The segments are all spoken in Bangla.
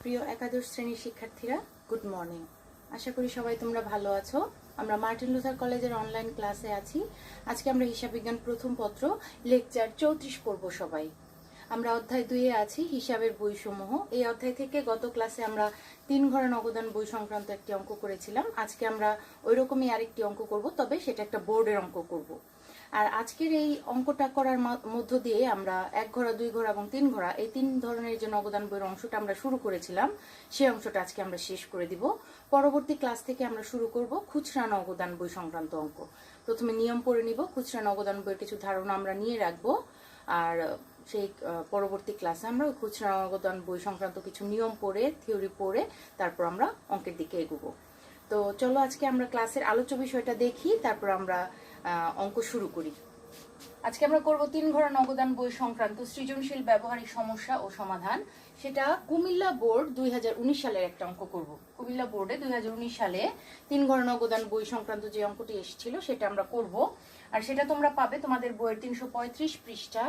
প্রিয় একাদশ শ্রেণীর শিক্ষার্থীরা, গুড মর্নিং। আশা করি সবাই তোমরা ভালো আছো। আমরা মার্টিন লুথার কলেজের অনলাইন ক্লাসে আছি। আজকে আমরা হিসাব বিজ্ঞান প্রথম পত্র লেকচার 34 পড়ব সবাই। আমরা অধ্যায় 2-এ আছি, হিসাবের বইসমূহ। এই অধ্যায় থেকে গত ক্লাসে আমরা 3 ঘরের নগদান বই সংক্রান্ত একটি অঙ্ক করেছিলাম। আজকে আমরা ওইরকমই আরেকটি অঙ্ক করব, তবে সেটা একটা বোর্ডের অঙ্ক করব। আর আজকের এই অঙ্কটা করার মধ্য দিয়ে আমরা 1 ঘোড়া, 2 ঘোড়া এবং 3 ঘোড়া এই 3 ধরনের যে নগদান বইয়ের অংশটা আমরা শুরু করেছিলাম, সেই অংশটা আজকে আমরা শেষ করে দিব। পরবর্তী ক্লাস থেকে আমরা শুরু করব খুচরা নগদান বই সংক্রান্ত অঙ্ক। প্রথমে নিয়ম পড়ে নিব, খুচরা নগদান বইয়ের কিছু ধারণা আমরা নিয়ে রাখবো, আর সেই পরবর্তী ক্লাসে আমরা ওই খুচরা নগদান বই সংক্রান্ত কিছু নিয়ম পড়ে, থিওরি পড়ে তারপর আমরা অঙ্কের দিকে এগোবো। তো চলো আজকে আমরা ক্লাসের আলোচ্য বিষয়টা দেখি, তারপর আমরা অঙ্ক শুরু করি। আজকে আমরা করব 3 ঘোড়া নগদান বই সংক্রান্ত সৃজনশীল ব্যবহারিক সমস্যা ও সমাধান। সেটা কুমিল্লা বোর্ড 2019 সালের একটা অঙ্ক করব। কুমিল্লা বোর্ডে 2019 সালে 3 ঘোড়া নগদান বই সংক্রান্ত যে অঙ্কটি এসেছিল সেটা আমরা করব। আর সেটা তোমরা পাবে তোমাদের বইয়ের 335 পৃষ্ঠা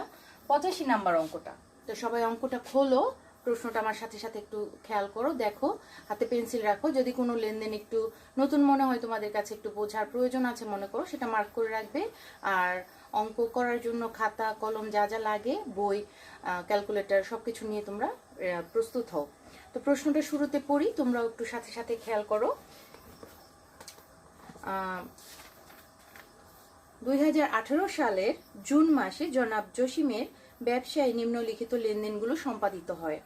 85 নাম্বার অঙ্কটা। তো সবাই অঙ্কটা খোলো, প্রশ্নটা আমার সাথে সাথে একটু খেয়াল করো, দেখো, হাতে পেন্সিল রাখো। যদি কোনো লেনদেন একটু নতুন মনে হয়, তোমাদের কাছে একটু বোঝার প্রয়োজন আছে মনে করো, সেটা মার্ক করে রাখবে। আর অঙ্ক করার জন্য খাতা কলম যা যা লাগে, বই, ক্যালকুলেটর সবকিছু নিয়ে তোমরা প্রস্তুত হও। তো প্রশ্নটা শুরুতে পড়ি, তোমরা একটু সাথে সাথে খেয়াল করো। 2018 সালের জুন মাসে জনাব জসিমের ব্যবসায় নিম্নলিখিত লেনদেনগুলো সম্পাদিত হয়।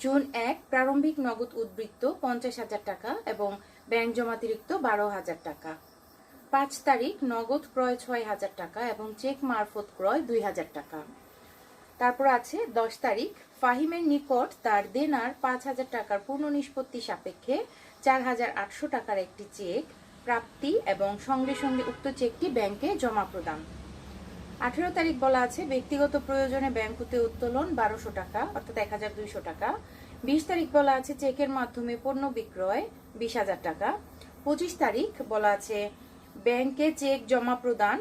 জুন 1 প্রারম্ভিক নগদ উদ্বৃত্ত 50,000 টাকা এবং ব্যাংক জমাতিরিক্ত 12,000 টাকা। 5 তারিখ নগদ ক্রয় 6,000 টাকা এবং চেক মারফত ক্রয় 2,000 টাকা। তারপর আছে 10 তারিখ ফাহিমের নিকট তার দেনার 5,000 টাকার পূর্ণ নিষ্পত্তি সাপেক্ষে 4,800 টাকার একটি চেক প্রাপ্তি এবং সঙ্গে সঙ্গে উক্ত চেকটি ব্যাংকে জমা প্রদান। 18 তারিখ বলা আছে ব্যক্তিগত প্রয়োজনে ব্যাংক হতে উত্তোলন 1200 টাকা অর্থাৎ 1,200 টাকা। 20 তারিখ বলা আছে চেকের মাধ্যমে পণ্য বিক্রয় 20,000 টাকা। 25 তারিখ বলা আছে ব্যাংকে চেক জমা প্রদান,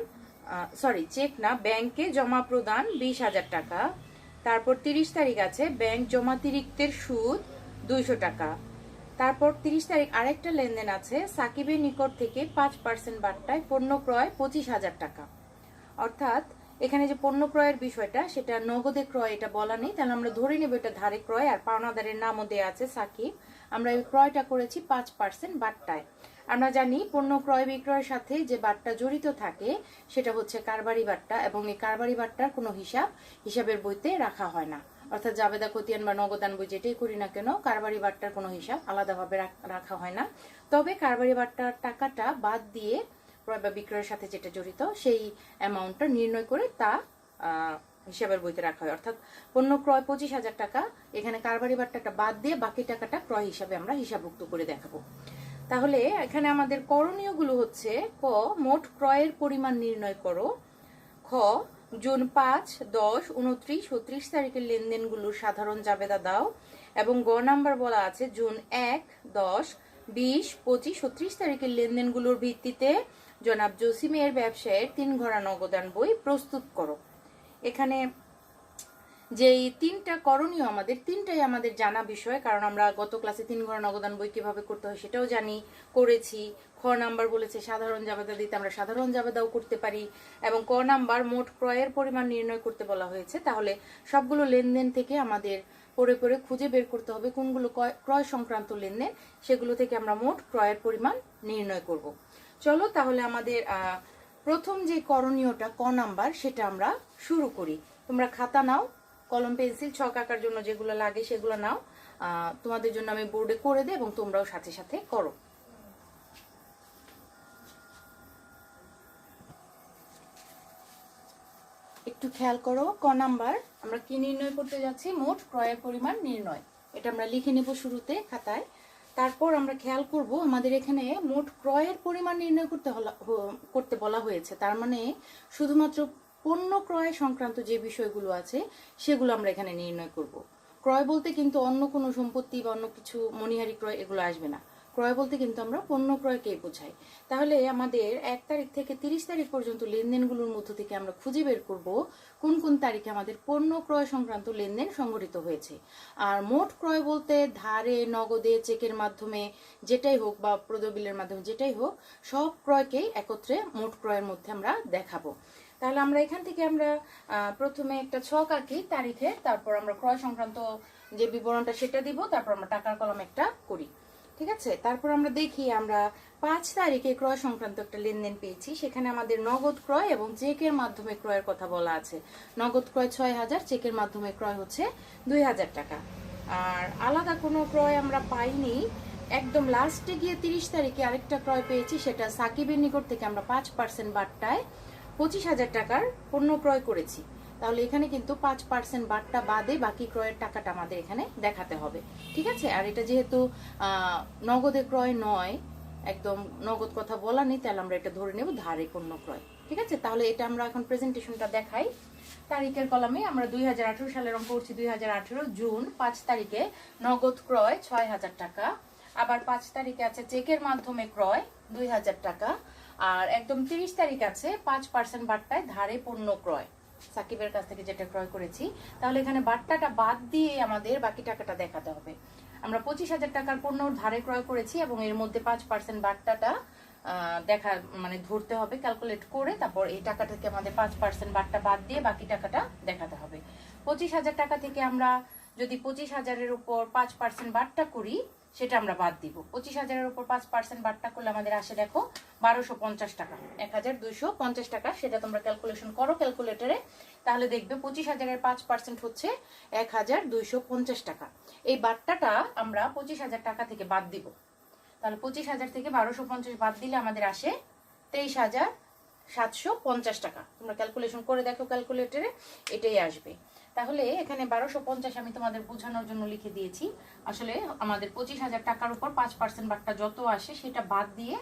ব্যাংকে জমা প্রদান 20,000 টাকা। তারপর 30 তারিখ আছে ব্যাংক জমাতিরিক্তের সুদ 200 টাকা। তারপর 30 তারিখ আরেকটা লেনদেন আছে সাকিবের নিকট থেকে 5% বাট্টায় পণ্য ক্রয় 25,000 টাকা। অর্থাৎ এখানে যে পণ্য ক্রয়ের বিষয়টা, সেটা নগদে ক্রয় এটা বলা নেই, তাহলে আমরা ধরে নেব এটা ধারে ক্রয়, আর পাওনাদারের নামও দেয়া আছে সাকিব। আমরা এই ক্রয়টা করেছি 5% বাট্টায়। আমরা জানি পণ্য ক্রয় বিক্রয়ের সাথে যে বাট্টা জড়িত থাকে সেটা হচ্ছে কারবারি বাট্টা, এবং এই কারবারি বাট্টার কোনো হিসাবের বইতে রাখা হয় না। অর্থাৎ জাবেদা খতিয়ান বা নগদান বই যেটাই করি না কেন, কারবারি বাট্টার কোনো হিসাব আলাদাভাবে রাখা হয় না। তবে কারবারি বাট্টার টাকাটা বাদ দিয়ে ক্রয় বা বিক্রয়ের সাথে যেটা জড়িত সেই অ্যামাউন্টটা নির্ণয় করে তা হিসাবের বইতে রাখা হয়। অর্থাৎ পণ্য ক্রয় 25,000 টাকা, এখানে কারবারি বাট্টাটা বাদ দিয়ে বাকি টাকাটা ক্রয় হিসাবে আমরা হিসাবভুক্ত করে দেখাবো। তাহলে এখানে আমাদের করণীয়গুলো হচ্ছে: ক, মোট ক্রয়ের পরিমাণ নির্ণয় করো। খ, জুন 5, 10, 29, 36 তারিখের লেনদেনগুলোর সাধারণ জাবেদা দাও। এবং গ নাম্বার বলা আছে জুন 1, 10, 20, 25, 36 তারিখের লেনদেনগুলোর ভিত্তিতে জনাব জসিমের ব্যবসায়ের 3 ঘোড়া নগদান বই প্রস্তুত করো। এখানে যেই 3টা করণীয়, আমাদের 3টাই আমাদের জানা বিষয়, কারণ আমরা গত ক্লাসে 3 ঘোড়া নগদান বই কিভাবে করতে হয় সেটাও করেছি। খ নাম্বার বলেছে সাধারণ জাবেদা দিতে, আমরা সাধারণ জাবেদাও করতে পারি। এবং ক নাম্বার মোট ক্রয়ের পরিমাণ নির্ণয় করতে বলা হয়েছে। তাহলে সবগুলো লেনদেন থেকে আমাদের পড়ে পড়ে খুঁজে বের করতে হবে কোনগুলো ক্রয় সংক্রান্ত লেনদেন, সেগুলো থেকে আমরা মোট ক্রয়ের পরিমাণ নির্ণয় করব। চলো তাহলে আমাদের প্রথম যে করণীয়টা ক নাম্বার, সেটা আমরা শুরু করি। তোমরা খাতা নাও, কলম পেন্সিল, ছক আঁকার জন্য যেগুলো লাগে সেগুলো নাও। তোমাদের জন্য আমি বোর্ডে করে দেই এবং তোমরাও সাথে সাথে করো। একটু খেয়াল করো, ক নাম্বার আমরা কি নির্ণয় করতে যাচ্ছি? মোট ক্রয়ের পরিমাণ নির্ণয়। এটা আমরা লিখে নেব শুরুতে খাতায়। তারপর আমরা খেয়াল করব আমাদের এখানে মোট ক্রয়ের পরিমাণ নির্ণয় করতে বলা হয়েছে। তার মানে শুধুমাত্র পণ্য ক্রয় সংক্রান্ত যে বিষয়গুলো আছে সেগুলো আমরা এখানে নির্ণয় করব। ক্রয় বলতে কিন্তু অন্য কোনো সম্পত্তি বা অন্য কিছু মণিহারি ক্রয় এগুলো আসবে না। ক্রয় বলতে কিন্তু আমরা পণ্য ক্রয়কেই বোঝাই। তাহলে আমাদের 1 তারিখ থেকে 30 তারিখ পর্যন্ত লেনদেনগুলোর মধ্য থেকে আমরা খুঁজে বের করব কোন কোন তারিখে আমাদের পণ্য ক্রয় সংক্রান্ত লেনদেন সংঘটিত হয়েছে। আর মোট ক্রয় বলতে ধারে, নগদে, চেকের মাধ্যমে যেটাই হোক বা প্রদবিলের মাধ্যমে যেটাই হোক, সব ক্রয়কেই একত্রে মোট ক্রয়ের মধ্যে আমরা দেখাবো। তাহলে আমরা এখান থেকে আমরা প্রথমে একটা ছক আঁকি তারিখে, তারপর আমরা ক্রয় সংক্রান্ত যে বিবরণটা সেটা দিব, তারপর আমরা টাকার কলাম একটা করি। ঠিক আছে, তারপর আমরা দেখি আমরা 5 তারিখে ক্রয় সংক্রান্ত একটা লেনদেন পেয়েছি। সেখানে আমাদের নগদ ক্রয় এবং চেকের মাধ্যমে ক্রয়ের কথা বলা আছে। নগদ ক্রয় 6000, চেকের মাধ্যমে ক্রয় হচ্ছে 2000 টাকা। আর আলাদা কোনো ক্রয় আমরা পাইনি। একদম লাস্টে গিয়ে 30 তারিখে আরেকটা ক্রয় পেয়েছি, সেটা সাকিবের নিকট থেকে আমরা 5% বাট্টায় 25,000 টাকার পণ্য ক্রয় করেছি। তাহলে এখানে কিন্তু 5% বাট্টা বাদে বাকি ক্রয়ের টাকাটা আমাদের এখানে দেখাতে হবে। ঠিক আছে, আর এটা যেহেতু নগদে ক্রয় নয়, একদম নগদ কথা বলা নেই, তাহলে আমরা এটা ধরে নেব ধারে পণ্য ক্রয়। ঠিক আছে, তাহলে এটা আমরা এখন প্রেজেন্টেশনটা দেখাই। তারিখের কলামে আমরা 2018 সালের অঙ্ক করছি। 2018 জুন 5 তারিখে নগদ ক্রয় 6000 টাকা। আবার 5 তারিখে আছে চেকের মাধ্যমে ক্রয় 2000 টাকা। আর একদম 30 তারিখ আছে 5% বাট্টায় ধারে পণ্য ক্রয়, সাকিবের কাছ থেকে যেটা ক্রয় করেছি। তাহলে এখানে বাট্টাটা বাদ দিয়ে আমাদের বাকি টাকাটা দেখাতে হবে। আমরা 25,000 টাকার পণ্য ধারে ক্রয় করেছি এবং এর মধ্যে 5% বাট্টাটা দেখা মানে ধরতে হবে, ক্যালকুলেট করে তারপর এই টাকা থেকে আমাদের 5% বাট্টা বাদ দিয়ে বাকি টাকাটা দেখাতে হবে। 25,000 টাকা থেকে আমরা যদি 25,000-এর উপর 5% বাট্টা করি, সেটা আমরা বাদ দিব। 25,000-এর উপর 5% বাট্টা করলে আমাদের আসে দেখো 1250 টাকা, 1250 টাকা। সেটা তোমরা ক্যালকুলেশন করো ক্যালকুলেটরে, তাহলে দেখবে 25,000-এর 5% হচ্ছে 1250 টাকা। এই বাট্টাটা আমরা 25,000 টাকা থেকে বাদ দিব। তাহলে 25,000 থেকে 1250 বাদ দিলে আমাদের আসে 23,750 টাকা। তোমরা ক্যালকুলেশন করে দেখো ক্যালকুলেটরে, এটাই আসবে। তাহলে এখানে 1250 আমি তোমাদের বোঝানোর জন্য লিখে দিয়েছি। আসলে আমাদের 25,000 টাকার উপর 5% বাট্টা যত আসে সেটা বাদ দিয়ে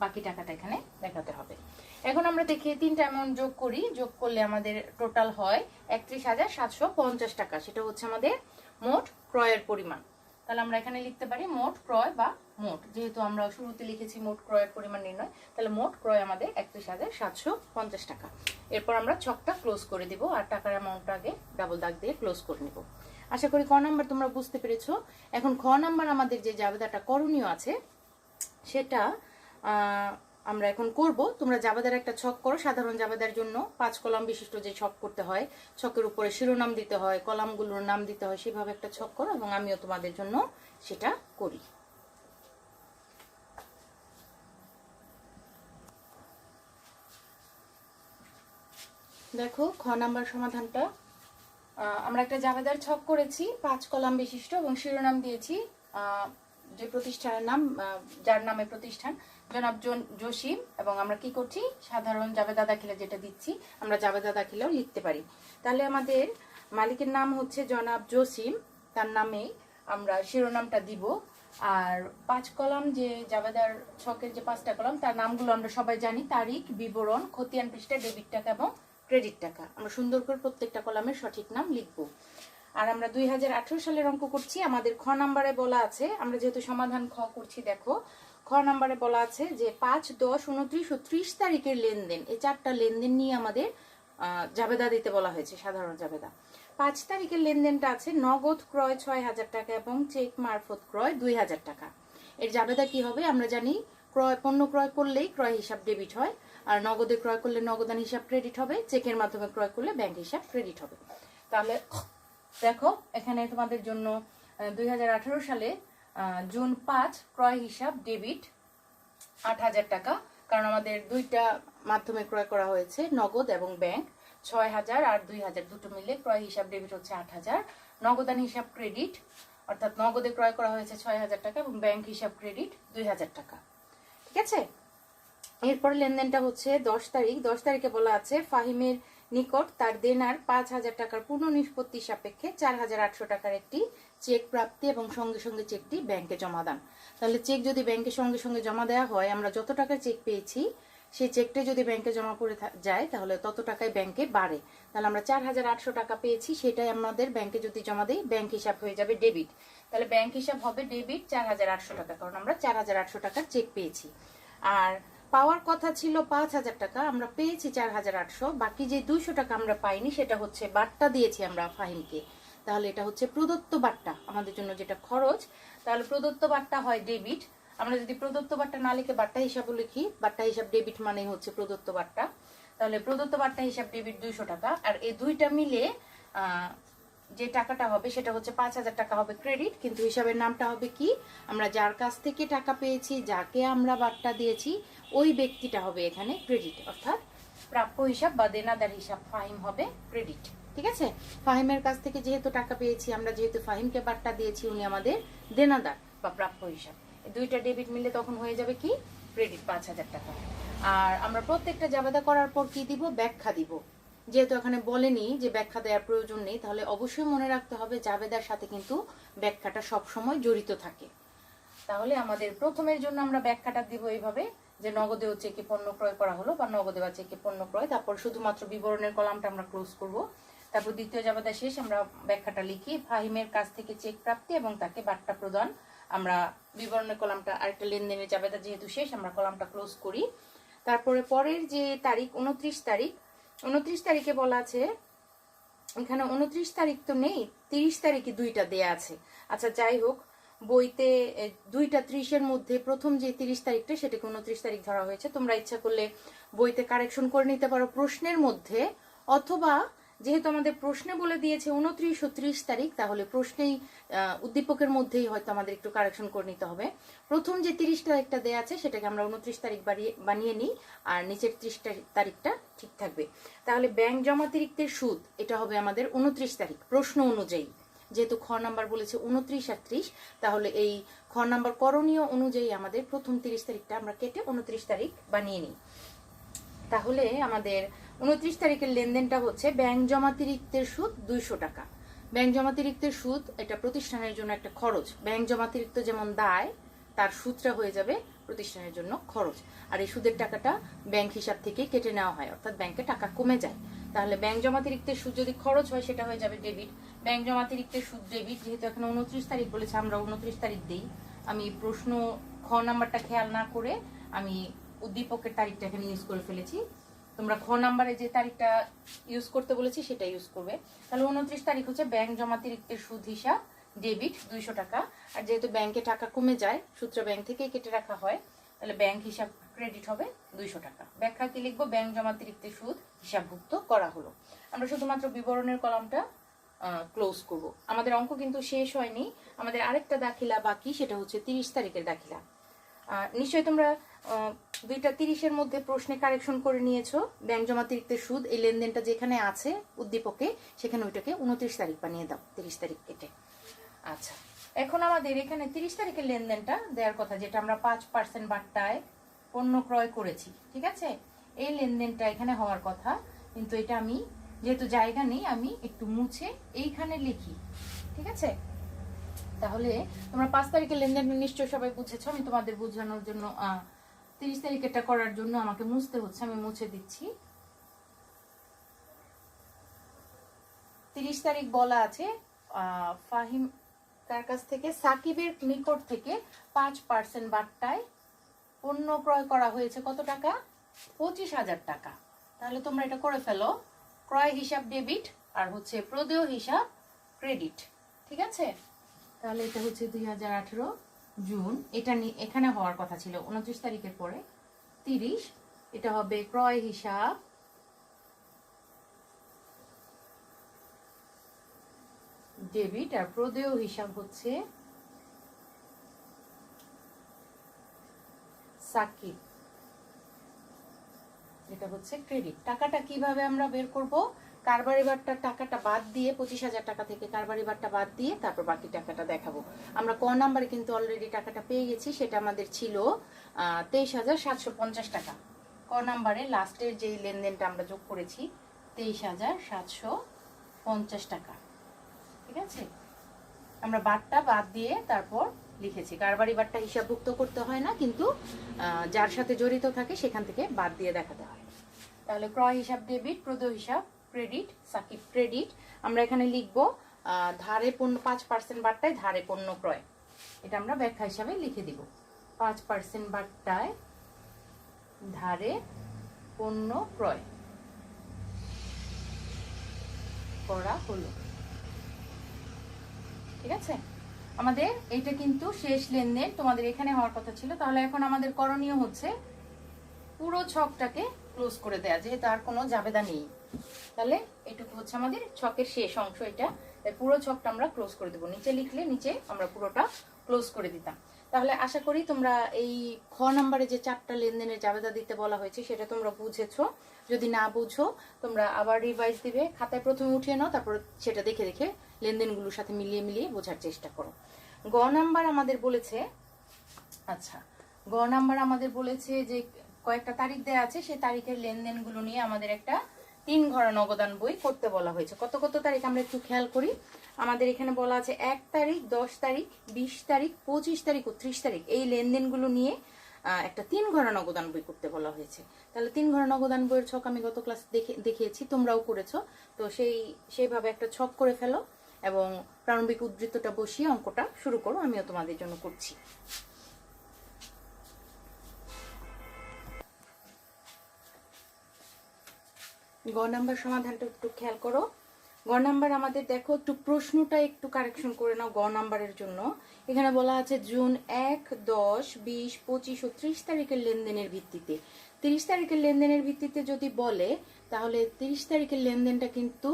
বাকি টাকাটা এখানে দেখাতে হবে। এখন আমরা দেখি 3টা অ্যামাউন্ট যোগ করি, যোগ করলে আমাদের টোটাল হয় 31,750 টাকা। সেটা হচ্ছে আমাদের মোট ক্রয়ের পরিমাণ। তাহলে আমরা এখানে লিখতে পারি মোট ক্রয় বা মোট, যেহেতু আমরা শুরুতে লিখেছি মোট ক্রয়ের পরিমাণ নির্ণয়, তাহলে মোট ক্রয় আমাদের 31,750 টাকা। এরপর আমরা ছকটা ক্লোজ করে দিব আর টাকার অ্যামাউন্টটা আগে ডাবল দাগ দিয়ে ক্লোজ করে নিব। আশা করি ক নাম্বার তোমরা বুঝতে পেরেছো। এখন খ নাম্বার আমাদের যে জাবেদাটা করণীয় আছে সেটা আমরা এখন করব। তোমরা জাবেদার একটা ছক করো। সাধারণ জাবেদার জন্য 5 কলাম বিশিষ্ট যে ছক করতে হয়, ছকের উপরে শিরোনাম দিতে হয়, কলামগুলোর নাম দিতে হয়, সেভাবে একটা ছক করো এবং আমিও তোমাদের জন্য সেটা করি। দেখো খ নাম্বার সমাধানটা, আমরা একটা জাবেদার ছক করেছি 5 কলাম বিশিষ্ট এবং শিরোনাম দিয়েছি যে প্রতিষ্ঠানের নাম, যার নামে প্রতিষ্ঠান, জনাব জসিম। এবং আমরা কি করছি, সাধারণ জাবেদা দাখিলা যেটা দিচ্ছি আমরা জাবেদা দাখিলাও লিখতে পারি। তাহলে আমাদের মালিকের নাম হচ্ছে জনাব জসিম, তার নামে আমরা শিরোনামটা দিব। আর 5 কলাম যে জাবেদার ছকের যে 5টা কলাম, তার নামগুলো আমরা সবাই জানি, তারিখ, বিবরণ, খতিয়ান পৃষ্ঠা, ডেবিট টাকা এবং ক্রেডিট টাকা। আমরা সুন্দর করে প্রত্যেকটা কলামের সঠিক নাম লিখব। আর আমরা 2018 সালের অঙ্ক করছি। আমাদের খ নাম্বারে বলা আছে, আমরা যেহেতু সমাধান খ করছি, দেখো খ নাম্বারে বলা আছে যে 5, 10, 29 ও 30 তারিখের লেনদেন, এই 4টা লেনদেন নিয়ে আমাদের জাবেদা দিতে বলা হয়েছে, সাধারণ জাবেদা। 5 তারিখের লেনদেনটা আছে নগদ ক্রয় 6,000 টাকা এবং চেক মারফত ক্রয় 2,000 টাকা। এর জাবেদা কি হবে, আমরা জানি পণ্য ক্রয় করলেই ক্রয় হিসাব ডেবিট হয়, আর নগদে ক্রয় করলে নগদান হিসাব ক্রেডিট হবে, চেকের মাধ্যমে ক্রয় করলে ব্যাংক হিসাব ক্রেডিট হবে। তাহলে দেখো এখানে তোমাদের জন্য 2018 সালে জুন 5 ক্রয় হিসাব ডেবিট 8,000 টাকা, কারণ আমাদের দুইটা মাধ্যমে ক্রয় করা হয়েছে, নগদ এবং ব্যাংক। 6,000 আর 2,000 দুটো মিলে ক্রয় হিসাব ডেবিট হচ্ছে 8,000। নগদান হিসাব ক্রেডিট, অর্থাৎ নগদে ক্রয় করা হয়েছে 6,000 টাকা এবং ব্যাংক হিসাব ক্রেডিট 2,000 টাকা। ঠিক আছে, এরপরে লেনদেনটা হচ্ছে 10 তারিখ। 10 তারিখে বলা আছে ফাহিমের নিকট তার দেনার 5,000 টাকার পূর্ণ নিষ্পত্তি সাপেক্ষে 4,800 টাকার একটি চেক প্রাপ্তি এবং সঙ্গে সঙ্গে চেকটি ব্যাংকে জমা দান। তাহলে চেক যদি ব্যাংকে সঙ্গে সঙ্গে জমা দেওয়া হয়, আমরা যত টাকা চেক পেয়েছি সেই চেকটা যদি ব্যাংকে জমা পড়ে যায় তাহলে তত টাকায় ব্যাংকে বাড়ে। তাহলে আমরা 4,800 টাকা পেয়েছি, সেটাই আমাদের ব্যাংকে যদি জমা দেই ব্যাংক হিসাব হয়ে যাবে ডেবিট। তাহলে ব্যাংক হিসাব হবে ডেবিট 4,800 টাকা, কারণ আমরা 4,800 টাকার চেক পেয়েছি। আর পাওয়ার কথা ছিল 5,000 টাকা, আমরা পেয়েছি 4,800। বাকি যে 200 টাকা আমরা পাইনি সেটা হচ্ছে বাট্টা দিয়েছি আমরা ফাহিমকে। তাহলে এটা হচ্ছে প্রদত্ত বাট্টা, আমাদের জন্য যেটা খরচ। তাহলে প্রদত্ত বাট্টা হয় ডেবিট। আমরা যদি প্রদত্ত বাট্টা না লিখে বাট্টা হিসাব লিখি, বাট্টা হিসাব ডেবিট মানে হচ্ছে প্রদত্ত বাট্টা। তাহলে প্রদত্ত বাট্টা হিসাব ডেবিট 200 টাকা। আর এই দুইটা মিলে যে টাকাটা হবে সেটা হচ্ছে 5,000 টাকা হবে ক্রেডিট, কিন্তু হিসাবের নামটা হবে কি, আমরা যার কাছ থেকে টাকা পেয়েছি, যাকে আমরা বাট্টা দিয়েছি, ওই ব্যক্তিটা হবে এখানে ক্রেডিট, অর্থাৎ প্রাপ্য হিসাব বা দেনাদার হিসাব ফাহিম হবে ক্রেডিট। ঠিক আছে, ফাহিমের কাছ থেকে যেহেতু টাকা পেয়েছি, আমরা যেহেতু ফাহিমকে বাট্টা দিয়েছি, উনি আমাদের দেনাদার বা প্রাপ্য হিসাব। এই দুইটা ডেবিট মিলে তখন হয়ে যাবে কি ক্রেডিট 5,000 টাকা। আর আমরা প্রত্যেকটা জাবেদা করার পর কি দিব, ব্যাখ্যা দিব। যেহেতু এখানে বলেনি যে ব্যাখ্যা দেওয়ার প্রয়োজন নেই, তাহলে অবশ্যই মনে রাখতে হবে জাবেদার সাথে কিন্তু ব্যাখ্যাটা সবসময় জড়িত থাকে। তাহলে আমাদের প্রথমের জন্য আমরা ব্যাখ্যাটা দিব এইভাবে যে নগদে ও চেকে পণ্য ক্রয় করা হলো বা নগদে বা চেকে পণ্য ক্রয়, তারপর শুধুমাত্র বিবরণের কলামটা আমরা ক্লোজ করব। তারপর দ্বিতীয় জাবেদা শেষ আমরা ব্যাখ্যাটা লিখি, ফাহিমের কাছ থেকে চেক প্রাপ্তি এবং তাকে বাট্টা প্রদান। আমরা বিবরণের কলামটা, আরেকটা লেনদেনের জাবেদা যেহেতু শেষ, আমরা কলামটা ক্লোজ করি। তারপরে পরের যে তারিখ 29 তারিখ, 29 তারিখে বলা আছে, এখানে 29 তারিখ তো নেই, 30 তারিখে দুইটা দেয়া আছে। আচ্ছা যাই হোক, বইতে 2টা 30-এর মধ্যে প্রথম যে 30 তারিখটা সেটাকে 29 তারিখ ধরা হয়েছে। তোমরা ইচ্ছা করলে বইতে কারেকশন করে নিতে পারো প্রশ্নের মধ্যে, অথবা যেহেতু আমাদের প্রশ্নে বলে দিয়েছে 29 ও 30 তারিখ, তাহলে প্রশ্নেই উদ্দীপকের মধ্যেই হয়তো আমাদের একটু কারেকশন করে নিতে হবে। প্রথম যে 30 তারিখটা দেয়া আছে সেটাকে আমরা 29 তারিখ বানিয়ে নিই, আর নিচের 30 তারিখটা ঠিক থাকবে। তাহলে ব্যাংক জমাতিরিক্তের সুদ, এটা হবে আমাদের 29 তারিখ প্রশ্ন অনুযায়ী। যেহেতু খ নাম্বার বলেছে 29 আর 30, তাহলে এই খ নাম্বার করণীয় অনুযায়ী আমাদের প্রথম 30 তারিখটা আমরা কেটে 29 তারিখ বানিয়ে নিই। তাহলে আমাদের 29 তারিখের লেনদেনটা হচ্ছে ব্যাংক জমাতিরিক্তের সুদ 200 টাকা। ব্যাংক জমাতিরিক্তের সুদ এটা প্রতিষ্ঠানের জন্য একটা খরচ। ব্যাংক জমাতিরিক্ত যেমন দায়, তার সুদটা হয়ে যাবে প্রতিষ্ঠানের জন্য খরচ। আর এই সুদের টাকাটা ব্যাংক হিসাব থেকে কেটে নেওয়া হয়, অর্থাৎ ব্যাংকে টাকা কমে যায়। তাহলে ব্যাংক জমাতিরিক্তের সুদ যদি খরচ হয় সেটা হয়ে যাবে ডেবিট। ব্যাংক জমাতিরিক্তের সুদ ডেবিট, যেহেতু এখানে 29 তারিখ বলেছে আমরা 29 তারিখ দিই। আমি প্রশ্ন খ নাম্বারটা খেয়াল না করে আমি উদ্দীপকের তারিখটা এখানে ইউজ করে ফেলেছি। তোমরা খ নাম্বারে যে তারিখটা ইউজ করতে বলেছি সেটা ইউজ করবে। তাহলে 29 তারিখ হচ্ছে ব্যাংক জমাতিরিক্তের সুদ হিসাব ডেবিট 200 টাকা। আর যেহেতু ব্যাংকে টাকা কমে যায়, সূত্র ব্যাংক থেকেই কেটে রাখা হয়, তাহলে ব্যাংক হিসাব ক্রেডিট হবে 200 টাকা। ব্যাখ্যা কি লিখবো, ব্যাংক জমাতিরিক্তের সুদ হিসাবভুক্ত করা হলো। আমরা শুধুমাত্র বিবরণের কলামটা ক্লোজ করব। আমাদের অঙ্ক কিন্তু শেষ হয়নি, আমাদের আরেকটা দাখিলা বাকি, সেটা হচ্ছে 30 তারিখের দাখিলা। নিশ্চয়ই তোমরা 2টা 30-এর মধ্যে প্রশ্নে কারেকশন করে নিয়েছো। ব্যাংক জমাতিরিক্তের সুদ এই লেনদেনটা যেখানে আছে উদ্দীপকে, সেখানে ওইটাকে 29 তারিখ বানিয়ে দাও, 30 তারিখ কেটে। আচ্ছা, এখন আমাদের এখানে 30 তারিখের লেনদেনটা দেওয়ার কথা, যেটা আমরা 5% বাট্টায় পণ্য ক্রয় করেছি। ঠিক আছে, এই লেনদেনটা এখানে হওয়ার কথা, কিন্তু এটা আমি যেহেতু জায়গা নেই, আমি একটু মুছে এইখানে লিখি। ঠিক আছে, তাহলে তোমরা 5 তারিখের লেনদেনটা নিশ্চয়ই সবাই বুঝেছো। আমি তোমাদের বোঝানোর জন্য 30 তারিখেরটা করার জন্য আমাকে মুছতে হচ্ছে, আমি মুছে দিচ্ছি। 30 তারিখ বলা আছে ফাহিম তার কাছ থেকে সাকিবের নিকট থেকে 5% বাট্টায় পণ্য ক্রয় করা হয়েছে। কত টাকা? 25,000 টাকা। তাহলে তোমরা এটা করে ফেলো, ক্রয় হিসাব ডেবিট আর হচ্ছে প্রদেয় হিসাব ক্রেডিট। ঠিক আছে, তাহলে এটা হচ্ছে 2018 জুন। এটা এখানে হওয়ার কথা ছিল 29 তারিখের পরে 30। এটা হবে ক্রয় হিসাব ডেবিট আর প্রদেয় হিসাব হচ্ছে সাকিব, এটা হচ্ছে ক্রেডিট। টাকাটা কিভাবে আমরা বের করব? কারবারি বাট্টার টাকাটা বাদ দিয়ে, 25,000 টাকা থেকে কারবারি বাট্টা বাদ দিয়ে তারপর বাকি টাকাটা দেখাবো। আমরা ক নাম্বারে কিন্তু অলরেডি টাকাটা পেয়ে গেছি, সেটা আমাদের ছিল 23,750 টাকা। ক নাম্বারে লাস্টের যে লেনদেনটা আমরা যোগ করেছি 23,750 টাকা। ঠিক আছে, আমরা বাট্টা বাদ দিয়ে তারপর লিখেছি। কারবারি বারটা হিসাবভুক্ত করতে হয় না, কিন্তু যার সাথে জড়িত থাকে সেখান থেকে বাদ দিয়ে দেখাতে হয়। তাহলে ক্রয় হিসাব ডেবিট, প্রদেয় হিসাব ক্রেডিট, সাকিব ক্রেডিট। আমরা এখানে লিখব ধারে পণ্য 5% বারটায় ধারে পণ্য ক্রয়, এটা আমরা ব্যাখ্যা হিসাবে লিখে দিব। 5% বারটায় ধারে পণ্য ক্রয় করা হলো। ঠিক আছে, আমাদের এটা কিন্তু শেষ লেনদেন, তোমাদের এখানে হওয়ার কথা ছিল। তাহলে এখন আমাদের করণীয় হচ্ছে পুরো ছকটাকে ক্লোজ করে দেয়া, যেহেতু আর কোনো জাবেদা নেই। তাহলে এটুকু হচ্ছে আমাদের ছকের শেষ অংশ এটা, তাই পুরো ছকটা আমরা ক্লোজ করে দেবো। নিচে লিখলে নিচে আমরা পুরোটা ক্লোজ করে দিতাম। তাহলে আশা করি তোমরা এই খ নাম্বারে যে 4টা লেনদেনের জাবেদা দিতে বলা হয়েছে সেটা তোমরা বুঝেছো। যদি না বুঝো তোমরা আবার রিভাইজ দিবে, খাতায় প্রথমে উঠিয়ে নাও, তারপর সেটা দেখে দেখে লেনদেনগুলোর সাথে মিলিয়ে মিলিয়ে বোঝার চেষ্টা করো। গ নাম্বার আমাদের বলেছে, আচ্ছা গ নাম্বার আমাদের বলেছে যে কয়েকটা তারিখ দেয়া আছে, সেই তারিখের লেনদেনগুলো নিয়ে আমাদের একটা 3 ঘর নগদান বই করতে বলা হয়েছে। কত কত তারিখ আমরা একটু খেয়াল করি। আমাদের এখানে বলা আছে 1 তারিখ, 10 তারিখ, 20 তারিখ, 25 তারিখ ও 30 তারিখ, এই লেনদেনগুলো নিয়ে একটা 3 ঘর নগদান বই করতে বলা হয়েছে। তাহলে 3 ঘর নগদান বইয়ের ছক আমি গত ক্লাস দেখিয়েছি, তোমরাও করেছো। তো সেইভাবে একটা ছক করে ফেলো এবং প্রারম্ভিক উদ্ধৃতটা বসিয়ে অঙ্কটা শুরু করো। আমিও তোমাদের জন্য করছি। গ নাম্বার সমাধানটা একটু খেয়াল করো। গ নাম্বার আমাদের দেখো একটু প্রশ্নটা একটু কারেকশন করে নাও। গ নাম্বারের জন্য এখানে বলা আছে জুন 1, 10, 20, 25 ও 30 তারিখের লেনদেনের ভিত্তিতে। 30 তারিখের লেনদেনের ভিত্তিতে যদি বলে তাহলে 30 তারিখের লেনদেনটা কিন্তু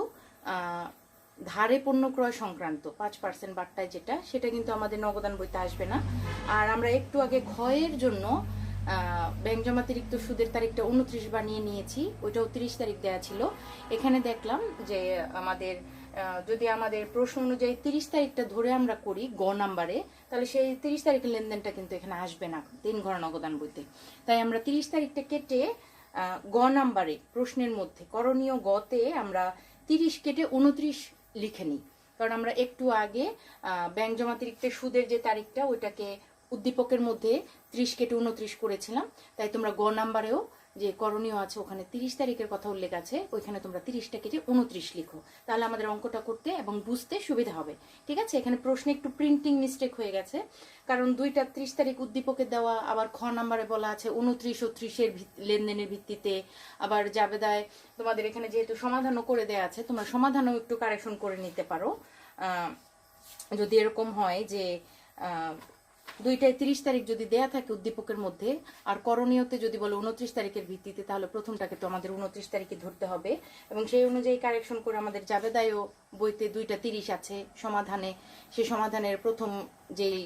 ধারে পণ্য ক্রয় সংক্রান্ত 5% বাট্টায় যেটা, সেটা কিন্তু আমাদের নগদান বইতে আসবে না। আর আমরা একটু আগে ক্ষয়ের জন্য ব্যাংক জমাতিরিক্ত সুদের তারিখটা 29 বানিয়ে নিয়েছি, ওইটাও 30 তারিখ দেওয়া ছিল। এখানে দেখলাম যে আমাদের যদি আমাদের প্রশ্ন অনুযায়ী 30 তারিখটা ধরে আমরা করি গ নাম্বারে, তাহলে সেই 30 তারিখের লেনদেনটা কিন্তু এখানে আসবে না 3 ঘর নগদান বইতে। তাই আমরা 30 তারিখটা কেটে গ নাম্বারে প্রশ্নের মধ্যে করণীয় গতে আমরা 30 কেটে 29 লিখে নিই। কারণ আমরা একটু আগে ব্যাংক জমাতিরিক্তের সুদের যে তারিখটা ওইটাকে উদ্দীপকের মধ্যে 30 কেটে 29 করেছিলাম। তাই তোমরা গ নাম্বারেও যে করণীয় আছে ওখানে 30 তারিখের কথা উল্লেখ আছে, ওইখানে তোমরা 30টা কেটে 29 লিখো, তাহলে আমাদের অঙ্কটা করতে এবং বুঝতে সুবিধা হবে। ঠিক আছে, এখানে প্রশ্নে একটু প্রিন্টিং মিস্টেক হয়ে গেছে, কারণ দুইটা 30 তারিখ উদ্দীপকে দেওয়া, আবার খ নাম্বারে বলা আছে 29 ও 30-এর লেনদেনের ভিত্তিতে। আবার জাবেদায় তোমাদের এখানে যেহেতু সমাধানও করে দেওয়া আছে, তোমরা সমাধানও একটু কারেকশন করে নিতে পারো। যদি এরকম হয় যে দুইটাই 30 তারিখ যদি দেয়া থাকে উদ্দীপকের মধ্যে, আর করণীয়তে যদি বলে 29 তারিখের ভিত্তিতে, তাহলে প্রথমটাকে তো আমাদের 29 তারিখে ধরতে হবে এবং সেই অনুযায়ী কারেকশন করে আমাদের জাবেদায়ও বইতে 2টা 30 আছে সমাধানে, সেই সমাধানের প্রথম যেই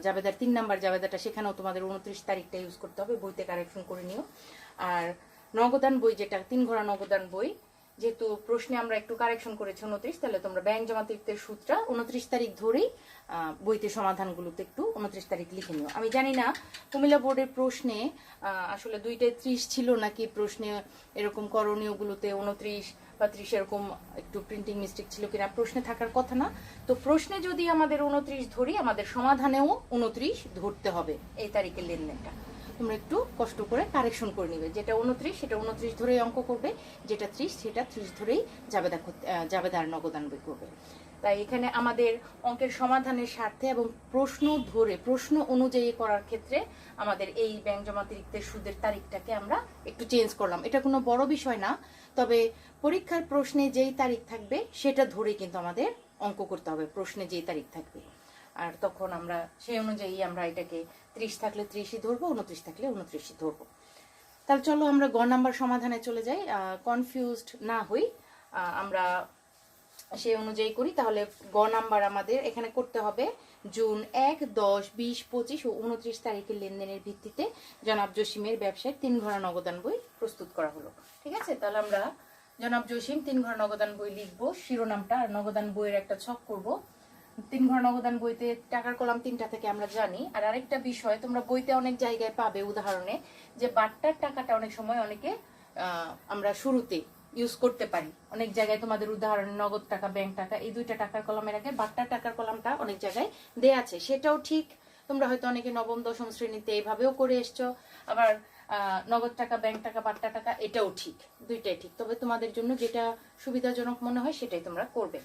জাবেদার 3 নাম্বার জাবেদাটা, সেখানেও তোমাদের 29 তারিখটা ইউজ করতে হবে, বইতে কারেকশন করে নিও। আর নগদান বই যেটা 3 ঘোড়া নগদান বই, যেহেতু প্রশ্নে আমরা একটু কারেকশন করেছি 29, তাহলে তোমরা ব্যাংক জমাতিরিক্তের সূত্রটা 29 তারিখ ধরেই বইতে সমাধানগুলোতে একটু 29 তারিখ লিখে নিও। আমি জানি না কুমিল্লা বোর্ডের প্রশ্নে আসলে 2টায় 30 ছিল নাকি, প্রশ্নে এরকম করণীয়গুলোতে 29 বা 30 এরকম একটু প্রিন্টিং মিস্টেক ছিল কিনা, প্রশ্নে থাকার কথা না। তো প্রশ্নে যদি আমাদের 29 ধরি, আমাদের সমাধানেও 29 ধরতে হবে এই তারিখের লেনদেনটা। তোমরা একটু কষ্ট করে কারেকশন করে নিবে, যেটা 29 সেটা 29 ধরেই অঙ্ক করবে, যেটা 30 সেটা 30 ধরেই জাবেদার নগদান বই করবে। তাই এখানে আমাদের অঙ্কের সমাধানের স্বার্থে এবং প্রশ্ন ধরে প্রশ্ন অনুযায়ী করার ক্ষেত্রে আমাদের এই ব্যাংক জমাতিরিক্তের সুদের তারিখটাকে আমরা একটু চেঞ্জ করলাম। এটা কোনো বড় বিষয় না, তবে পরীক্ষার প্রশ্নে যেই তারিখ থাকবে সেটা ধরে কিন্তু আমাদের অঙ্ক করতে হবে, প্রশ্নে যেই তারিখ থাকবে। আর তখন আমরা সেই অনুযায়ী আমরা এটাকে 30 থাকলে 30ই ধরবো, 29 থাকলে 29ই ধরবো। তাহলে চলো আমরা গ নাম্বার সমাধানে চলে যাই, কনফিউজড না হই, আমরা সেই অনুযায়ী করি। তাহলে গ নাম্বার আমাদের এখানে করতে হবে জুন 1, 10, 20, 25 ও 29 তারিখের লেনদেনের ভিত্তিতে জনাব জসিমের ব্যবসায় 3 ঘোড়া নগদান বই প্রস্তুত করা হলো। ঠিক আছে, তাহলে আমরা জনাব জসিম 3 ঘোড়া নগদান বই লিখবো, শিরোনামটা, আর নগদান বইয়ের একটা ছক করব। 3 ঘর নগদান বইতে টাকার কলাম 3টা থেকে আমরা জানি। আর আরেকটা বিষয়, তোমরা বইতে অনেক জায়গায় পাবে উদাহরণে যে বাট্টার টাকাটা অনেক সময় অনেকে আমরা শুরুতে ইউজ করতে পারি। অনেক জায়গায় তোমাদের উদাহরণে নগদ টাকা, ব্যাংক টাকা, এই 2টা টাকার কলামের আগে বাট্টার টাকার কলামটা অনেক জায়গায় দেয়া আছে, সেটাও ঠিক তোমরা হয়তো অনেকে নবম দশম শ্রেণীতে এইভাবেও করে এসছো, আবার নগদ টাকা, ব্যাংক টাকা, বাট্টা টাকা, এটাও ঠিক, দুইটাই ঠিক। তবে তোমাদের জন্য যেটা সুবিধাজনক মনে হয় সেটাই তোমরা করবে।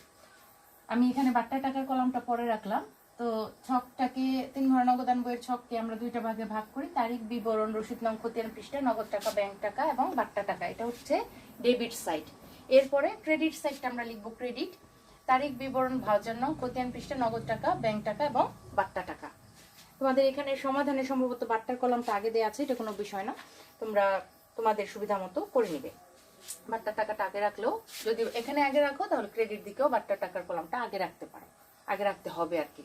আমি এখানে বাট্টা টাকার কলামটা পরে রাখলাম। তো ছকটাকে 3 ঘর নগদান বইয়ের ছককে আমরা দুইটা ভাগে ভাগ করি। তারিখ, বিবরণ, রসিদ নং, খতিয়ান পৃষ্ঠা, নগদ টাকা, ব্যাংক টাকা এবং বাট্টা টাকা, এটা হচ্ছে ডেবিট সাইড। এরপরে ক্রেডিট সাইডটা আমরা লিখবো ক্রেডিট, তারিখ, বিবরণ, ভাউচার নং, খতিয়ান পৃষ্ঠা, নগদ টাকা, ব্যাংক টাকা এবং বাট্টা টাকা। তোমাদের এখানে সমাধানে সম্ভবত বাট্টার কলামটা আগে দেওয়া আছে, এটা কোনো বিষয় না, তোমরা তোমাদের সুবিধা মতো করে নিবে। বাট্টার টাকাটা আগে রাখলেও, যদি এখানে আগে রাখো তাহলে ক্রেডিট দিকেও বাট্টার টাকার কলামটা আগে রাখতে পারো, আগে রাখতে হবে আর কি।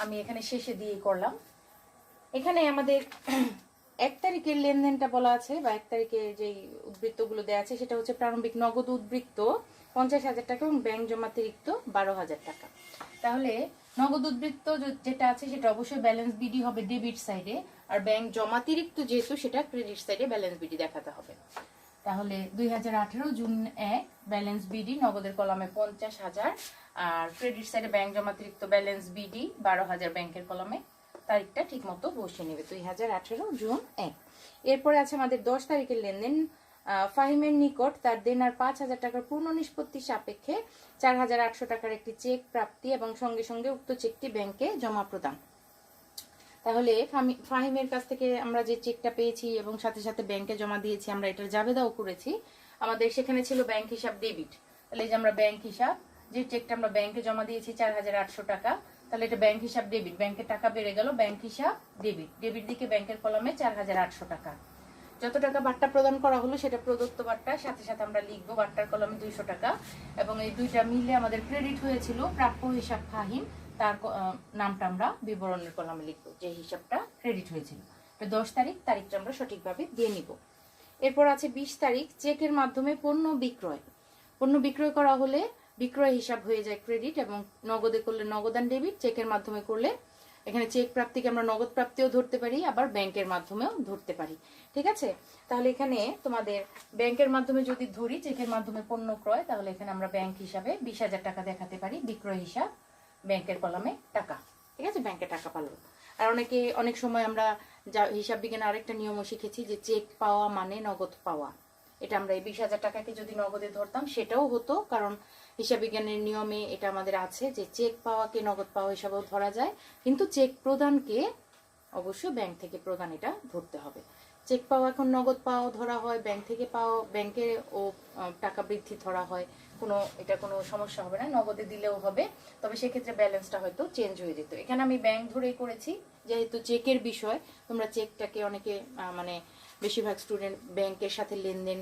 আমি এখানে শেষে দিয়ে করলাম। এখানে আমাদের 1 তারিখের লেনদেনটা বলা আছে, বা 1 তারিখে যেই উদ্বৃত্তগুলো দেওয়া আছে সেটা হচ্ছে প্রারম্ভিক নগদ উদ্বৃত্ত 50,000 টাকা এবং ব্যাংক জমাতিরিক্ত 12,000 টাকা। তাহলে নগদ উদ্বৃত্ত যেটা আছে সেটা অবশ্যই ব্যালেন্স বিডি হবে ডেবিট সাইডে, আর ব্যাংক জমাতিরিক্ত যেহেতু সেটা ক্রেডিট সাইডে ব্যালেন্স বিডি দেখাতে হবে। তাহলে 2018 জুন 1 ব্যালেন্স বিডি নগদের কলামে 50,000, আর ক্রেডিট সাইডে ব্যাংক জমাতিরিক্ত ব্যালেন্স বিডি 12,000 ব্যাংকের কলামে। তারিখটা ঠিক মতো বসিয়ে নেবে 2018 জুন 1। এরপরে আছে আমাদের 10 তারিখের লেনদেন। ফাহিমের নিকট তার দেনার 5,000 টাকার পূর্ণ নিষ্পত্তি সাপেক্ষে 4,800 টাকার একটি চেক প্রাপ্তি এবং সঙ্গে সঙ্গে উক্ত চেকটি ব্যাংকে জমা প্রদান। তাহলে ফাহিমের কাছ থেকে আমরা যে চেকটা পেয়েছি এবং সাথে সাথে ব্যাংকে জমা দিয়েছি, আমরা এটার জাবেদাও করেছি। আমাদের সেখানে ছিল ব্যাংক হিসাব ডেবিট, তাহলে এই যে আমরা ব্যাংক হিসাব, যে চেকটা আমরা ব্যাংকে জমা দিয়েছি 4,800 টাকা, তাহলে এটা ব্যাংক হিসাব ডেবিট, ব্যাংকের টাকা বেড়ে গেল, ব্যাংক হিসাব ডেবিট, ডেবিট দিকে ব্যাংকের কলামে 4,800 টাকা। যত টাকা বাট্টা প্রদান করা হলো সেটা প্রদত্ত বাট্টা, সাথে সাথে আমরা লিখবো বাট্টার কলমে 200 টাকা, এবং এই দুইটা মিলে আমাদের ক্রেডিট হয়েছিল প্রাপ্য হিসাব ফাহিম, তার নামটা আমরা বিবরণের কলামে লিখবো, যে হিসাবটা ক্রেডিট হয়েছিল। 10 তারিখ, তারিখটা আমরা সঠিকভাবে দিয়ে নিব। এরপর আছে 20 তারিখ, চেকের মাধ্যমে পণ্য বিক্রয়। পণ্য বিক্রয় করা হলে বিক্রয় হিসাব হয়ে যায় ক্রেডিট, এবং নগদে করলে নগদান ডেবিট, চেকের মাধ্যমে করলে এখানে চেক প্রাপ্তিকে আমরা নগদ প্রাপ্তিও ধরতে পারি, আবার ব্যাংকের মাধ্যমেও ধরতে পারি। ঠিক আছে, তাহলে এখানে তোমাদের ব্যাংকের মাধ্যমে যদি ধরি, চেকের মাধ্যমে পণ্য ক্রয়, তাহলে এখানে আমরা ব্যাংক হিসাবে 20,000 টাকা দেখাতে পারি, বিক্রয় হিসাব ব্যাংকের কলামে টাকা। ঠিক আছে, ব্যাংকে টাকা পালো। আর অনেক সময় আমরা হিসাব বিজ্ঞানে আরেকটা নিয়মও শিখেছি, যে চেক পাওয়া মানে নগদ পাওয়া। এটা আমরা এই 20,000 টাকাকে যদি নগদে ধরতাম সেটাও হতো, কারণ হিসাব বিজ্ঞানের নিয়মে এটা আমাদের আছে যে চেক পাওয়াকে নগদ পাওয়া হিসাবেও ধরা যায়, কিন্তু চেক প্রদানকে অবশ্যই ব্যাংক থেকে প্রদান এটা ধরতে হবে। চেক পাওয়া এখন নগদ পাওয়া ধরা হয়, ব্যাংক থেকে পাওয়া ব্যাংকে ও টাকা বৃদ্ধি ধরা হয়, এটা কোনো সমস্যা হবে না, নগদে দিলেও হবে, তবে সেক্ষেত্রে ব্যালেন্সটা হয়তো চেঞ্জ হয়ে যেত। এখানে আমি ব্যাংক ধরেই করেছি, যেহেতু চেকের বিষয়, তোমরা চেকটাকে অনেকে মানে বেশিরভাগ স্টুডেন্ট ব্যাংকের সাথে লেনদেন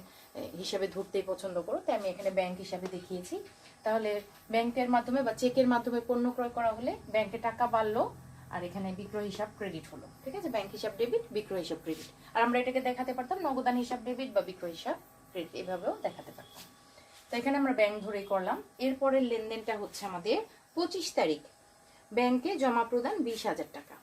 হিসাবে ধরতেই পছন্দ করো, তাই আমি এখানে ব্যাংক হিসাবে দেখিয়েছি। তাহলে ব্যাংকের মাধ্যমে বা চেকের মাধ্যমে পণ্য ক্রয় করা হলে ব্যাংকে টাকা বাড়লো, আর এখানে বিক্রয় হিসাব ক্রেডিট হলো। ঠিক আছে, ব্যাংক হিসাব ডেবিট, বিক্রয় হিসাব ক্রেডিট। আর আমরা এটাকে দেখাতে পারতাম নগদান হিসাব ডেবিট বা বিক্রয় হিসাব ক্রেডিট, এভাবেও দেখাতে পারতাম। তো এখানে আমরা ব্যাংক ধরেই করলাম। এরপরের লেনদেনটা হচ্ছে আমাদের 25 তারিখ, ব্যাংকে জমা প্রদান 20,000 টাকা।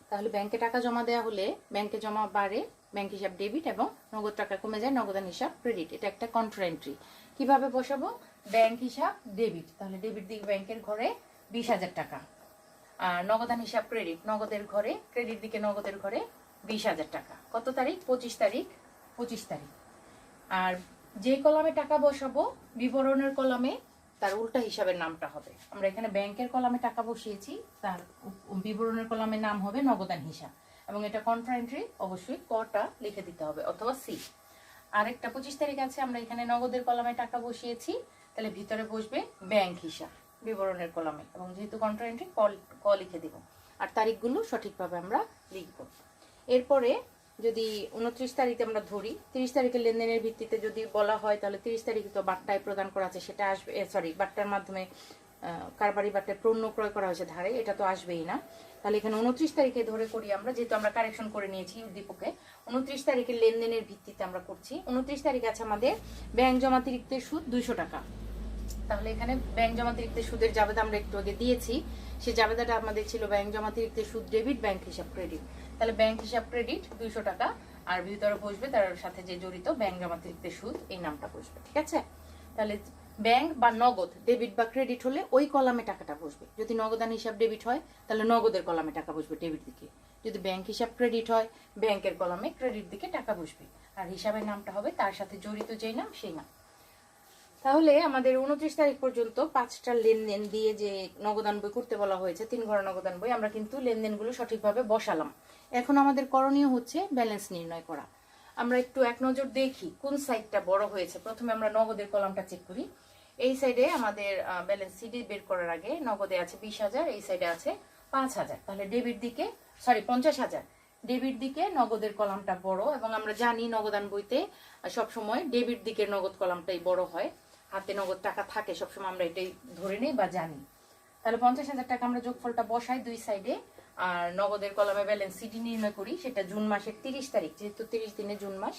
তাহলে ব্যাংকে টাকা জমা দেওয়া হলে ব্যাংকে জমা বাড়ে, ব্যাংক হিসাব ডেবিট, এবং নগদ টাকা কমে যায়, নগদান হিসাব ক্রেডিট। এটা একটা কন্ট্রা এন্ট্রি। কিভাবে বসাবো? ব্যাংক হিসাব ডেবিট, তাহলে ডেবিট দিক ব্যাংকের ঘরে 20,000 টাকা, আর নগদান হিসাব ক্রেডিট, নগদের ঘরে, ক্রেডিট দিকে নগদের ঘরে 20,000 টাকা। কত তারিখ? 25 তারিখ। 25 তারিখ। আর যে কলামে টাকা বসাবো বিবরণের কলামে তার উল্টা হিসাবের নামটা হবে। আমরা এখানে ব্যাংকের কলামে টাকা বসিয়েছি, তার বিবরণের কলামের নাম হবে নগদান হিসাব, এবং এটা কন্ট্রা এন্ট্রি, অবশ্যই কটা লিখে দিতে হবে, অথবা সি। আরেকটা 25 তারিখ আছে, আমরা এখানে নগদের কলামে টাকা বসিয়েছি, তাহলে ভিতরে বসবে ব্যাংক হিসাব বিবরণের কলামে, এবং যেহেতু কন্ট্রা এন্ট্রি ক লিখে দিব, আর তারিখগুলো সঠিকভাবে আমরা লিখব। এরপরে যদি 29 তারিখে আমরা ধরি, 30 তারিখের লেনদেনের ভিত্তিতে যদি বলা হয়, তাহলে 30 তারিখে তো বাট্টায় প্রদান করা আছে, সেটা আসবে, বাট্টার মাধ্যমে কারবারি বাট্টায় পণ্য ক্রয় করা হয়েছে ধারে, এটা তো আসবেই না। তাহলে এখানে 29 তারিখে ধরে করি আমরা, যেহেতু আমরা কারেকশন করে নিয়েছি উদ্দীপকে, 29 তারিখের লেনদেনের ভিত্তিতে আমরা করছি। 29 তারিখ আছে আমাদের ব্যাংক জমাতিরিক্তের সুদ 200 টাকা। তাহলে এখানে ব্যাংক জমাতিরিক্তের সুদের জাবেদা আমরা একটু আগে দিয়েছি, সেই জাবেদাটা আমাদের ছিল ব্যাংক জমাতিরিক্তের সুদ ডেবিট, ব্যাংক হিসাব ক্রেডিট। তাহলে ব্যাংক হিসাব ক্রেডিট 200 টাকা, আর ভিতরে বসবে তার সাথে যে জড়িত ব্যাংক জমাতিরিক্তের সুদ, এই নামটা বসবে। ঠিক আছে, তাহলে ব্যাংক বা নগদ ডেবিট বা ক্রেডিট হলে ওই কলামে টাকাটা বসবে। যদি নগদান হিসাব ডেবিট হয় তাহলে নগদের কলামে টাকা বসবে ডেবিট দিকে, যদি ব্যাংক হিসাব ক্রেডিট হয় ব্যাংকের কলামে ক্রেডিট দিকে টাকা বসবে, আর হিসাবের নামটা হবে তার সাথে জড়িত যেই নাম সেই নাম। তাহলে আমাদের 29 তারিখ পর্যন্ত 5টা লেনদেন দিয়ে যে নগদান বই করতে বলা হয়েছে, 3 ঘর নগদান বই, আমরা কিন্তু লেনদেনগুলো সঠিকভাবে বসালাম। এখন আমাদের করণীয় হচ্ছে ব্যালেন্স নির্ণয় করা। আমরা একটু এক নজর দেখি কোন সাইডটা বড় হয়েছে। প্রথমে আমরা নগদের কলামটা চেক করি। এই সাইডে আমাদের ব্যালেন্স সিডি বের করার আগে নগদে আছে 20,000, এই সাইডে আছে 5,000, তাহলে ডেবিট দিকে 50,000 ডেবিট দিকে নগদের কলামটা বড়, এবং আমরা জানি নগদান বইতে সবসময় ডেবিট দিকের নগদ কলামটাই বড় হয়, হাতে নগদ টাকা থাকে সবসময়, আমরা এটাই ধরে নেই বা জানি। তাহলে 50,000 টাকা আমরা যোগফলটা বসাই দুই সাইডে, আর নগদের কলামে ব্যালেন্স সিডি নির্ণয় করি। সেটা জুন মাসের 30 তারিখ, যেহেতু 30 দিনে জুন মাস,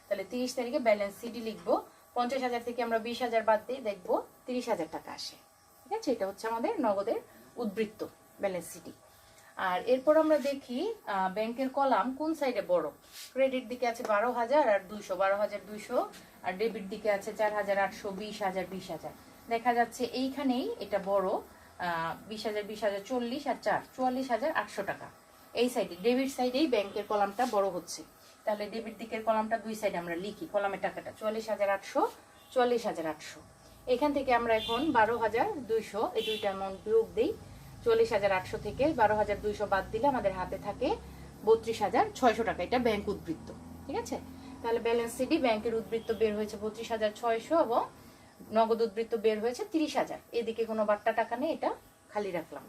তাহলে 30 তারিখে ব্যালেন্স সিডি লিখবো। 50,000 থেকে আমরা 20,000 বাদ দিয়ে দেখবো 30,000 টাকা আসে। ঠিক আছে, এটা হচ্ছে আমাদের নগদের উদ্বৃত্ত ব্যালেন্স সিডি। আর এরপর আমরা দেখি ব্যাংকের কলাম কোন সাইডে বড়। ক্রেডিট দিকে আছে 12,000 আর 200, 12,200, আর ডেবিট দিকে আছে 4,800, 20,000, 20,000। দেখা যাচ্ছে এইখানেই এটা বড়, 20,000, 20,000, 40 আর 4, 44,800 টাকা। এই সাইডে ডেবিট সাইডেই ব্যাংকের কলামটা বড় হচ্ছে। তাহলে ডেবিট দিকের কলামটা দুই সাইডে আমরা লিখি, কলামের টাকাটা 44,800, 44,800। এখান থেকে আমরা এখন 12,200 এই দুইটা অ্যামাউন্ট বিয়োগ দিই। 44,800 থেকে 12,200 বাদ দিলে আমাদের হাতে থাকে 32,600 টাকা। এটা ব্যাংক উদ্বৃত্ত। ঠিক আছে, তাহলে ব্যালেন্স সিডি ব্যাংকের উদ্বৃত্ত বের হয়েছে 32,600 এবং নগদ উদ্বৃত্ত বের হয়েছে 30,000। এদিকে কোনো বাট্টা টাকা নেই, এটা খালি রাখলাম।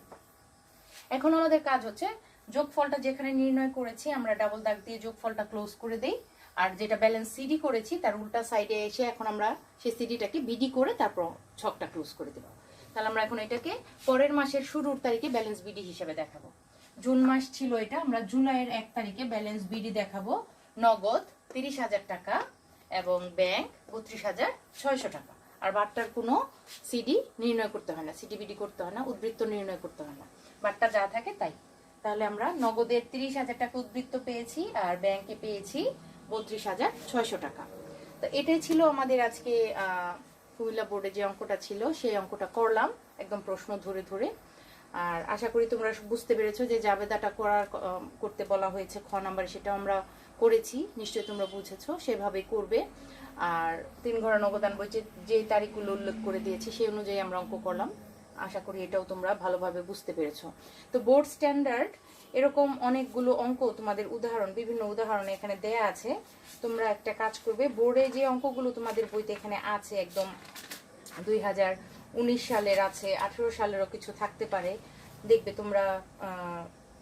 এখন আমাদের কাজ হচ্ছে যোগফলটা যেখানে নির্ণয় করেছি আমরা ডাবল দাগ দিয়ে যোগফলটা ক্লোজ করে দেই, আর যেটা ব্যালেন্স সিডি করেছি তার উল্টা সাইডে এসে এখন আমরা সেই সিডিটাকে বিডি করে তারপর ছকটা ক্লোজ করে দেব। তাহলে আমরা এখন এটাকে পরের মাসের শুরুর তারিখে ব্যালেন্স বিডি হিসেবে দেখাবো। জুন মাস ছিল এটা, আমরা জুলাইয়ের 1 তারিখে ব্যালেন্স বিডি দেখাবো। নগদ 30,000 টাকা এবং ব্যাংক 32,600 টাকা। আর বাট্টার কোনো সিডি নির্ণয় করতে হয় না, সিডি বিডি করতে হয় না, উদ্বৃত্ত নির্ণয় করতে হয় না, বাট্টা যা থাকে তাই। তাহলে আমরা নগদের 30,000 টাকা উদ্বৃত্ত পেয়েছি আর ব্যাংকে পেয়েছি 32,600 টাকা। তো এটাই ছিল আমাদের আজকে কুমিল্লা বোর্ডে যে অঙ্কটা ছিল সেই অঙ্কটা করলাম একদম প্রশ্ন ধরে ধরে। আর আশা করি তোমরা বুঝতে পেরেছো যে জাবেদাটা করতে বলা হয়েছে খ নাম্বারে, সেটা আমরা করেছি, নিশ্চয়ই তোমরা বুঝেছো, সেভাবেই করবে। আর 3 ঘর নগদান বই যে তারিখগুলো উল্লেখ করে দিয়েছি সেই অনুযায়ী আমরা অঙ্ক করলাম। আশা করি এটাও তোমরা ভালোভাবে বুঝতে পেরেছো। তো বোর্ড স্ট্যান্ডার্ড এরকম অনেকগুলো অঙ্ক তোমাদের উদাহরণ, বিভিন্ন উদাহরণ এখানে দেয়া আছে। তোমরা একটা কাজ করবে, বোর্ডে যে অঙ্কগুলো তোমাদের বইতে এখানে আছে একদম 2019 সালের আছে, 18 সালেরও কিছু থাকতে পারে, দেখবে তোমরা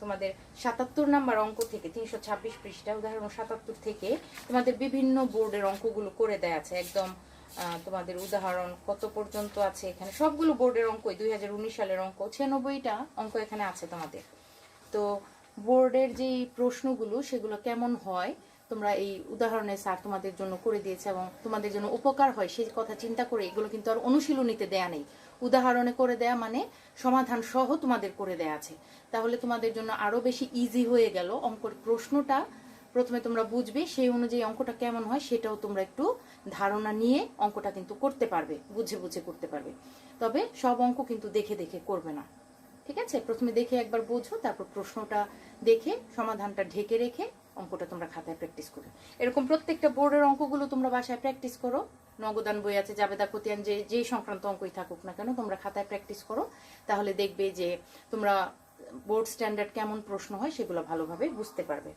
তোমাদের 77 নাম্বার অঙ্ক থেকে 326 পৃষ্ঠা উদাহরণ 77 থেকে তোমাদের বিভিন্ন বোর্ডের অঙ্কগুলো করে দেয়া আছে একদম। তোমাদের উদাহরণ কত পর্যন্ত আছে এখানে, সবগুলো বোর্ডের অঙ্কই 2019 সালের অঙ্ক, 96টা অঙ্ক এখানে আছে তোমাদের। তো বোর্ডের যে প্রশ্নগুলো সেগুলো কেমন হয় তোমরা এই উদাহরণে স্যার তোমাদের জন্য করে দিয়েছে এবং তোমাদের জন্য উপকার হয় সেই কথা চিন্তা করে, এগুলো কিন্তু আর অনুশীলনীতে দেয়া নেই, উদাহরণে করে দেয়া মানে সমাধান সহ তোমাদের করে দেয়া আছে। তাহলে তোমাদের জন্য আরো বেশি ইজি হয়ে গেল। অঙ্কের প্রশ্নটা প্রথমে তোমরা বুঝবে, সেই অনুযায়ী অঙ্কটা কেমন হয় সেটাও তোমরা একটু ধারণা নিয়ে অঙ্কটা কিন্তু করতে পারবে, বুঝে বুঝে করতে পারবে। তবে সব অঙ্ক কিন্তু দেখে দেখে করবে না, ঠিক আছে? প্রথমে দেখে একবার বোঝো, তারপর প্রশ্নটা দেখে সমাধানটা ঢেকে রেখে অঙ্কটা তোমরা খাতায় প্র্যাকটিস করো। এরকম প্রত্যেকটা বোর্ডের অঙ্কগুলো তোমরা বাসায় প্র্যাকটিস করো। নগদান বই আছে, জাবেদা খতিয়ান, যে সংক্রান্ত অঙ্কই থাকুক না কেন তোমরা খাতায় প্র্যাকটিস করো, তাহলে দেখবে যে তোমরা বোর্ড স্ট্যান্ডার্ড কেমন প্রশ্ন হয় সেগুলো ভালোভাবে বুঝতে পারবে।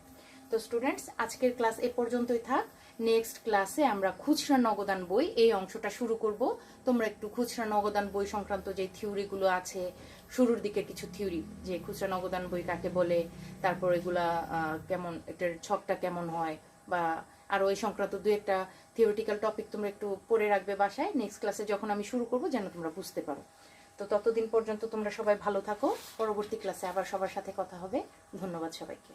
তো স্টুডেন্টস, আজকের ক্লাস এ পর্যন্তই থাক। নেক্সট ক্লাসে আমরা খুচরা নগদান বই এই অংশটা শুরু করব। তোমরা একটু খুচরা নগদান বই সংক্রান্ত যে থিওরিগুলো আছে, শুরুর দিকে কিছু থিওরি, যে খুচরা নগদান বই কাকে বলে, তারপর এগুলা কেমন, এটার ছকটা কেমন হয়, বা আরো এই সংক্রান্ত দুই একটা থিওরিটিক্যাল টপিক তোমরা একটু পড়ে রাখবে বাসায়। নেক্সট ক্লাসে যখন আমি শুরু করব যেন তোমরা বুঝতে পারো। তো ততদিন পর্যন্ত তোমরা সবাই ভালো থাকো। পরবর্তী ক্লাসে আবার সবার সাথে কথা হবে। ধন্যবাদ সবাইকে।